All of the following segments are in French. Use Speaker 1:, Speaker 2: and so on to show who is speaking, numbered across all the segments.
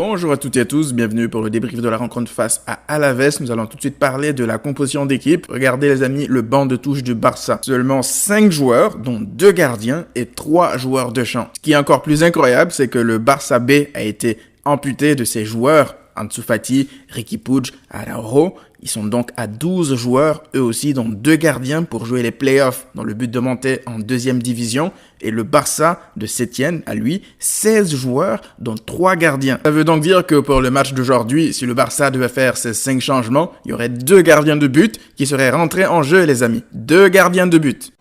Speaker 1: Bonjour à toutes et à tous, bienvenue pour le débrief de la rencontre face à Alavés. Nous allons tout de suite parler de la composition d'équipe. Regardez les amis, le banc de touche du Barça. Seulement 5 joueurs, dont 2 gardiens et 3 joueurs de champ. Ce qui est encore plus incroyable, c'est que le Barça B a été amputé de ses joueurs. Ansu Fati, Riqui Puig, Araujo. Ils sont donc à 12 joueurs, eux aussi, dont 2 gardiens pour jouer les playoffs dans le but de monter en deuxième division. Et le Barça de Sétienne, à lui, 16 joueurs, dont 3 gardiens. Ça veut donc dire que pour le match d'aujourd'hui, si le Barça devait faire ces 5 changements, il y aurait 2 gardiens de but qui seraient rentrés en jeu, les amis. 2 gardiens de but.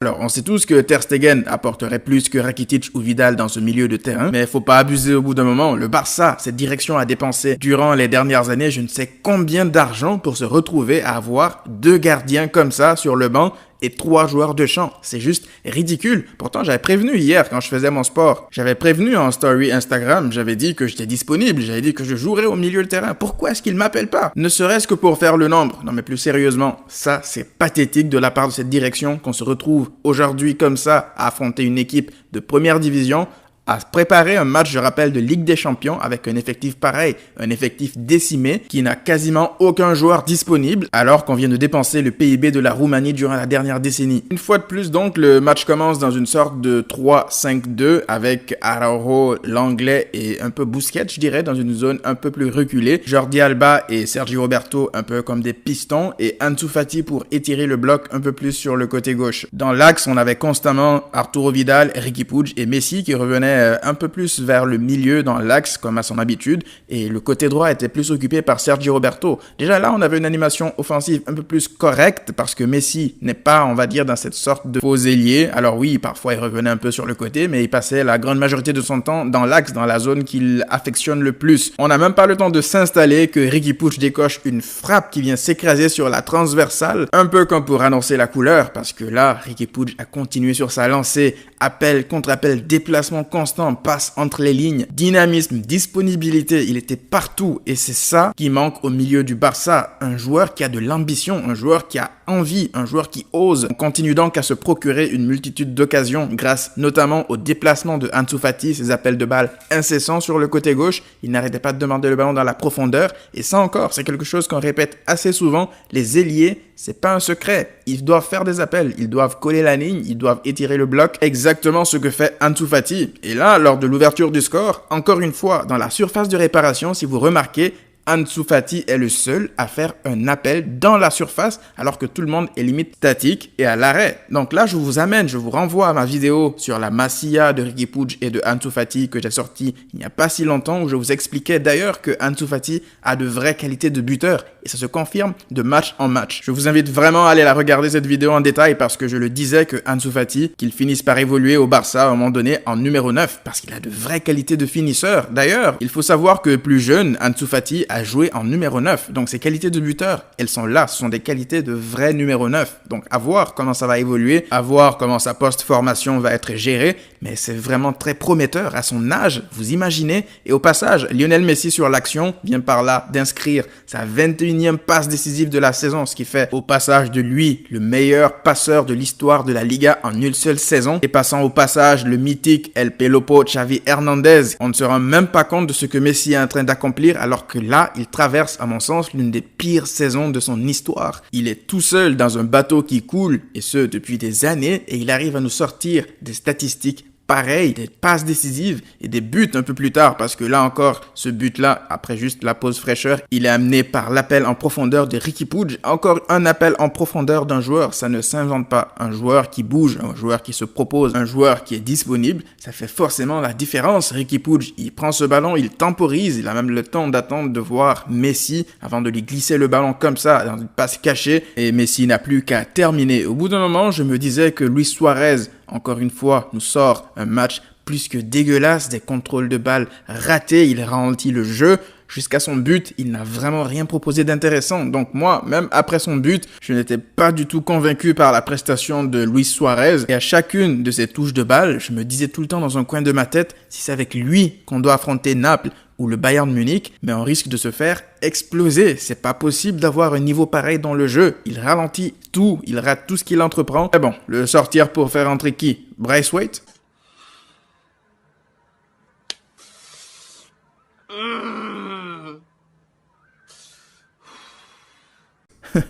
Speaker 1: Alors, on sait tous que Ter Stegen apporterait plus que Rakitic ou Vidal dans ce milieu de terrain, mais faut pas abuser au bout d'un moment. Le Barça, cette direction a dépensé durant les dernières années je ne sais combien d'argent pour se retrouver à avoir 2 gardiens comme ça sur le banc et 3 joueurs de champ. C'est juste ridicule. Pourtant, j'avais prévenu hier quand je faisais mon sport. J'avais prévenu en story Instagram. J'avais dit que j'étais disponible. J'avais dit que je jouerais au milieu de terrain. Pourquoi est-ce qu'ils m'appellent pas? Ne serait-ce que pour faire le nombre. Non mais plus sérieusement, ça c'est pathétique de la part de cette direction qu'on se retrouve aujourd'hui comme ça à affronter une équipe de première division, à préparer un match, je rappelle, de Ligue des Champions avec un effectif pareil, un effectif décimé qui n'a quasiment aucun joueur disponible alors qu'on vient de dépenser le PIB de la Roumanie durant la dernière décennie. Une fois de plus donc, le match commence dans une sorte de 3-5-2 avec Araujo, l'anglais et un peu Busquets, je dirais, dans une zone un peu plus reculée. Jordi Alba et Sergio Roberto un peu comme des pistons et Ansu Fati pour étirer le bloc un peu plus sur le côté gauche. Dans l'axe, on avait constamment Arturo Vidal, Riqui Puig et Messi qui revenaient un peu plus vers le milieu dans l'axe comme à son habitude et le côté droit était plus occupé par Sergio Roberto. Déjà là, on avait une animation offensive un peu plus correcte parce que Messi n'est pas, on va dire, dans cette sorte de faux ailier. Alors oui, parfois il revenait un peu sur le côté, mais il passait la grande majorité de son temps dans l'axe, dans la zone qu'il affectionne le plus. On n'a même pas le temps de s'installer que Riqui Puig décoche une frappe qui vient s'écraser sur la transversale, un peu comme pour annoncer la couleur parce que là, Riqui Puig a continué sur sa lancée, appel, contre-appel, déplacement constant, passe entre les lignes, dynamisme, disponibilité, il était partout et c'est ça qui manque au milieu du Barça, un joueur qui a de l'ambition, un joueur qui a envie, un joueur qui ose. On continue donc à se procurer une multitude d'occasions grâce notamment au déplacement de Ansu Fati, ses appels de balle incessants sur le côté gauche, il n'arrêtait pas de demander le ballon dans la profondeur et ça encore, c'est quelque chose qu'on répète assez souvent, les ailiers, c'est pas un secret, ils doivent faire des appels, ils doivent coller la ligne, ils doivent étirer le bloc, exactement ce que fait Ansu Fati. Et là, lors de l'ouverture du score, encore une fois, dans la surface de réparation, si vous remarquez, Ansu Fati est le seul à faire un appel dans la surface alors que tout le monde est limite statique et à l'arrêt. Donc là, je vous renvoie à ma vidéo sur la Masia de Riqui Puig et de Ansu Fati que j'ai sortie il n'y a pas si longtemps où je vous expliquais d'ailleurs que Ansu Fati a de vraies qualités de buteur et ça se confirme de match en match. Je vous invite vraiment à aller la regarder cette vidéo en détail parce que je le disais que Ansu Fati, qu'il finisse par évoluer au Barça à un moment donné en numéro 9 parce qu'il a de vraies qualités de finisseur. D'ailleurs, il faut savoir que plus jeune, Ansu Fati a joué en numéro 9. Donc ses qualités de buteur, elles sont là. Ce sont des qualités de vrai numéro 9. Donc à voir comment ça va évoluer, à voir comment sa post-formation va être gérée. Mais c'est vraiment très prometteur à son âge, vous imaginez. Et au passage, Lionel Messi sur l'action vient par là d'inscrire sa 21e passe décisive de la saison. Ce qui fait au passage de lui le meilleur passeur de l'histoire de la Liga en une seule saison. Et passant au passage le mythique El Pelopo Xavi Hernandez. On ne se rend même pas compte de ce que Messi est en train d'accomplir alors que là, il traverse, à mon sens, l'une des pires saisons de son histoire. Il est tout seul dans un bateau qui coule, et ce, depuis des années, et il arrive à nous sortir des statistiques pareil, des passes décisives et des buts un peu plus tard parce que là encore, ce but-là, après juste la pause fraîcheur, il est amené par l'appel en profondeur de Riqui Puig. Encore un appel en profondeur d'un joueur, ça ne s'invente pas. Un joueur qui bouge, un joueur qui se propose, un joueur qui est disponible, ça fait forcément la différence. Riqui Puig, il prend ce ballon, il temporise, il a même le temps d'attendre de voir Messi avant de lui glisser le ballon comme ça dans une passe cachée et Messi n'a plus qu'à terminer. Au bout d'un moment, je me disais que Luis Suarez, encore une fois, nous sort un match plus que dégueulasse, des contrôles de balles ratés, il ralentit le jeu. Jusqu'à son but, il n'a vraiment rien proposé d'intéressant. Donc moi, même après son but, je n'étais pas du tout convaincu par la prestation de Luis Suarez. Et à chacune de ces touches de balle, je me disais tout le temps dans un coin de ma tête, si c'est avec lui qu'on doit affronter Naples, ou le Bayern Munich, mais on risque de se faire exploser. C'est pas possible d'avoir un niveau pareil dans le jeu. Il ralentit tout, il rate tout ce qu'il entreprend. Mais bon, le sortir pour faire entrer qui? Braithwaite?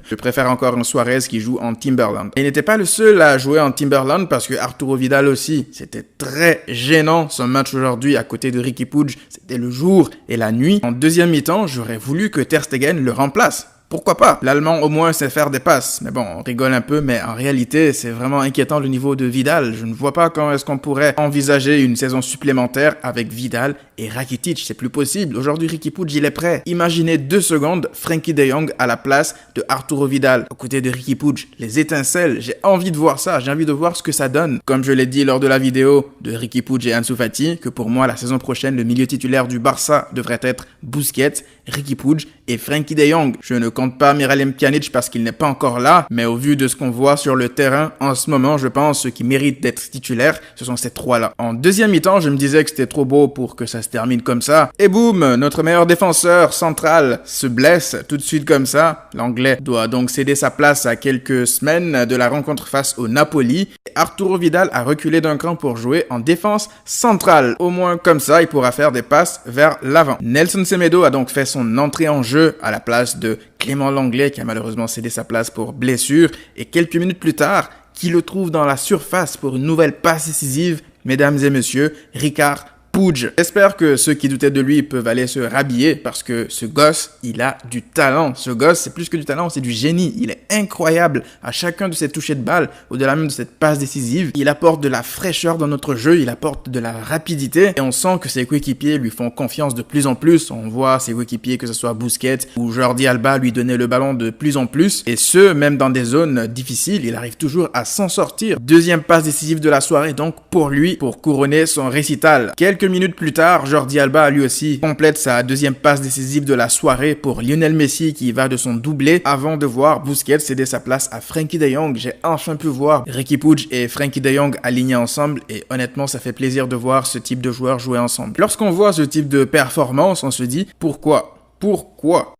Speaker 1: Je préfère encore un Suarez qui joue en Timberland. Et il n'était pas le seul à jouer en Timberland parce que Arturo Vidal aussi. C'était très gênant son match aujourd'hui à côté de Riqui Puig. C'était le jour et la nuit. En deuxième mi-temps, j'aurais voulu que Ter Stegen le remplace. Pourquoi pas? L'Allemand au moins sait faire des passes. Mais bon, on rigole un peu, mais en réalité, c'est vraiment inquiétant le niveau de Vidal. Je ne vois pas quand est-ce qu'on pourrait envisager une saison supplémentaire avec Vidal et Rakitic. C'est plus possible. Aujourd'hui, Riqui Puig, il est prêt. Imaginez 2 secondes Frenkie de Jong à la place de Arturo Vidal, aux côtés de Riqui Puig. Les étincelles, j'ai envie de voir ça. J'ai envie de voir ce que ça donne. Comme je l'ai dit lors de la vidéo de Riqui Puig et Ansu Fati, que pour moi, la saison prochaine, le milieu titulaire du Barça devrait être Busquets, Riqui Puig et Frenkie de Jong. Je ne compte pas Miralem Pjanic parce qu'il n'est pas encore là, mais au vu de ce qu'on voit sur le terrain en ce moment, je pense ceux qui méritent d'être titulaires, ce sont ces 3-là. En deuxième mi-temps, je me disais que c'était trop beau pour que ça se termine comme ça. Et boum, notre meilleur défenseur central se blesse tout de suite comme ça. L'Anglais doit donc céder sa place à quelques semaines de la rencontre face au Napoli. Et Arturo Vidal a reculé d'un cran pour jouer en défense centrale. Au moins comme ça, il pourra faire des passes vers l'avant. Nelson Semedo a donc fait son entrée en jeu à la place de Clément Lenglet qui a malheureusement cédé sa place pour blessure et quelques minutes plus tard, qui le trouve dans la surface pour une nouvelle passe décisive, mesdames et messieurs, Ricard Puig. J'espère que ceux qui doutaient de lui peuvent aller se rhabiller parce que ce gosse, il a du talent. Ce gosse, c'est plus que du talent, c'est du génie. Il est incroyable à chacun de ses touchés de balle, au-delà même de cette passe décisive. Il apporte de la fraîcheur dans notre jeu, il apporte de la rapidité et on sent que ses coéquipiers lui font confiance de plus en plus. On voit ses coéquipiers, que ce soit Busquets ou Jordi Alba, lui donner le ballon de plus en plus et ce, même dans des zones difficiles, il arrive toujours à s'en sortir. Deuxième passe décisive de la soirée donc pour lui, pour couronner son récital. Quelques minutes plus tard, Jordi Alba lui aussi complète sa deuxième passe décisive de la soirée pour Lionel Messi qui va de son doublé avant de voir Busquets céder sa place à Frenkie de Jong. J'ai enfin pu voir Riqui Puig et Frenkie de Jong alignés ensemble et honnêtement ça fait plaisir de voir ce type de joueurs jouer ensemble. Lorsqu'on voit ce type de performance, on se dit pourquoi? Pourquoi?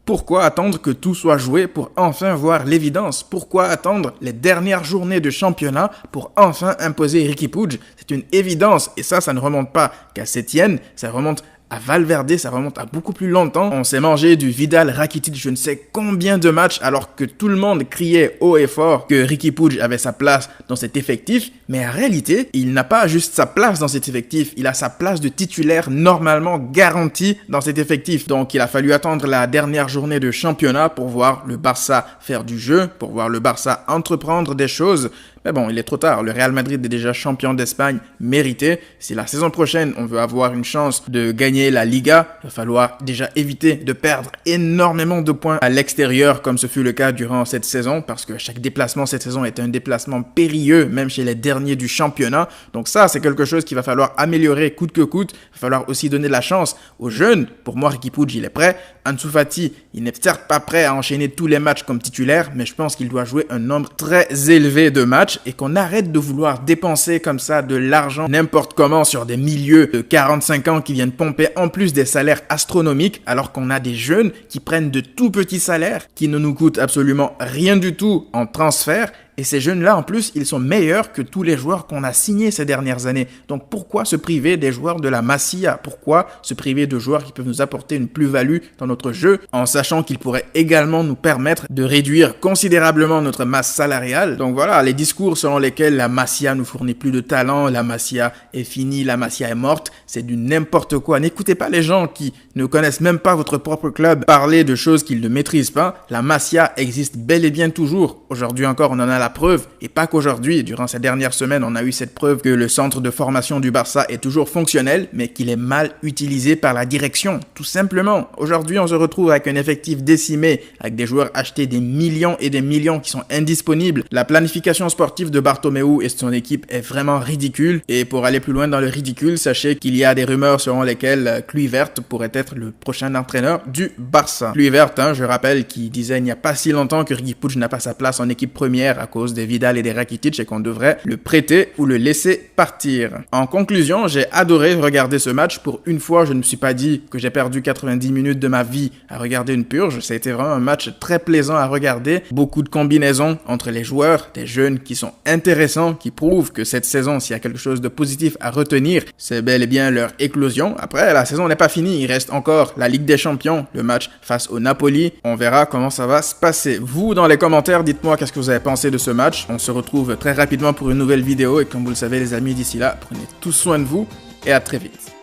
Speaker 1: Pourquoi attendre que tout soit joué pour enfin voir l'évidence? Pourquoi attendre les dernières journées de championnat pour enfin imposer Riqui Puig? C'est une évidence et ça ne remonte pas qu'à Sétienne, ça remonte à Valverde, ça remonte à beaucoup plus longtemps. On s'est mangé du Vidal, Rakitic, je ne sais combien de matchs alors que tout le monde criait haut et fort que Riqui Puig avait sa place dans cet effectif. Mais en réalité, il n'a pas juste sa place dans cet effectif, il a sa place de titulaire normalement garantie dans cet effectif. Donc il a fallu attendre la dernière journée de championnat pour voir le Barça faire du jeu, pour voir le Barça entreprendre des choses. Mais bon, il est trop tard. Le Real Madrid est déjà champion d'Espagne, mérité. Si la saison prochaine, on veut avoir une chance de gagner la Liga, il va falloir déjà éviter de perdre énormément de points à l'extérieur, comme ce fut le cas durant cette saison, parce que chaque déplacement cette saison est un déplacement périlleux, même chez les derniers du championnat. Donc ça, c'est quelque chose qu'il va falloir améliorer coûte que coûte. Il va falloir aussi donner de la chance aux jeunes. Pour moi, Riqui Puig, il est prêt. Ansu Fati, il n'est certes pas prêt à enchaîner tous les matchs comme titulaire, mais je pense qu'il doit jouer un nombre très élevé de matchs et qu'on arrête de vouloir dépenser comme ça de l'argent n'importe comment sur des milieux de 45 ans qui viennent pomper en plus des salaires astronomiques alors qu'on a des jeunes qui prennent de tout petits salaires qui ne nous coûtent absolument rien du tout en transfert. Et ces jeunes-là, en plus, ils sont meilleurs que tous les joueurs qu'on a signés ces dernières années. Donc pourquoi se priver des joueurs de la Masia? Pourquoi se priver de joueurs qui peuvent nous apporter une plus-value dans notre jeu, en sachant qu'ils pourraient également nous permettre de réduire considérablement notre masse salariale? Donc voilà, les discours selon lesquels la Masia nous fournit plus de talent, la Masia est finie, la Masia est morte, c'est du n'importe quoi. N'écoutez pas les gens qui ne connaissent même pas votre propre club parler de choses qu'ils ne maîtrisent pas. La Masia existe bel et bien toujours. Aujourd'hui encore, on en a la preuve, et pas qu'aujourd'hui. Durant ces dernières semaines, on a eu cette preuve que le centre de formation du Barça est toujours fonctionnel, mais qu'il est mal utilisé par la direction, tout simplement. Aujourd'hui, on se retrouve avec un effectif décimé, avec des joueurs achetés des millions et des millions qui sont indisponibles. La planification sportive de Bartomeu et son équipe est vraiment ridicule, et pour aller plus loin dans le ridicule, sachez qu'il y a des rumeurs selon lesquelles Kluivert pourrait être le prochain entraîneur du Barça. Kluivert, je rappelle, qui disait il n'y a pas si longtemps que Riqui Puig n'a pas sa place en équipe première à cause des Vidal et des Rakitic et qu'on devrait le prêter ou le laisser partir. En conclusion, j'ai adoré regarder ce match. Pour une fois, je ne me suis pas dit que j'ai perdu 90 minutes de ma vie à regarder une purge. Ça a été vraiment un match très plaisant à regarder. Beaucoup de combinaisons entre les joueurs, des jeunes qui sont intéressants, qui prouvent que cette saison, s'il y a quelque chose de positif à retenir, c'est bel et bien leur éclosion. Après, la saison n'est pas finie. Il reste encore la Ligue des Champions, le match face au Napoli. On verra comment ça va se passer. Vous, dans les commentaires, dites-moi qu'est-ce que vous avez pensé de ce match. On se retrouve très rapidement pour une nouvelle vidéo et comme vous le savez les amis, d'ici là, prenez tout soin de vous et à très vite.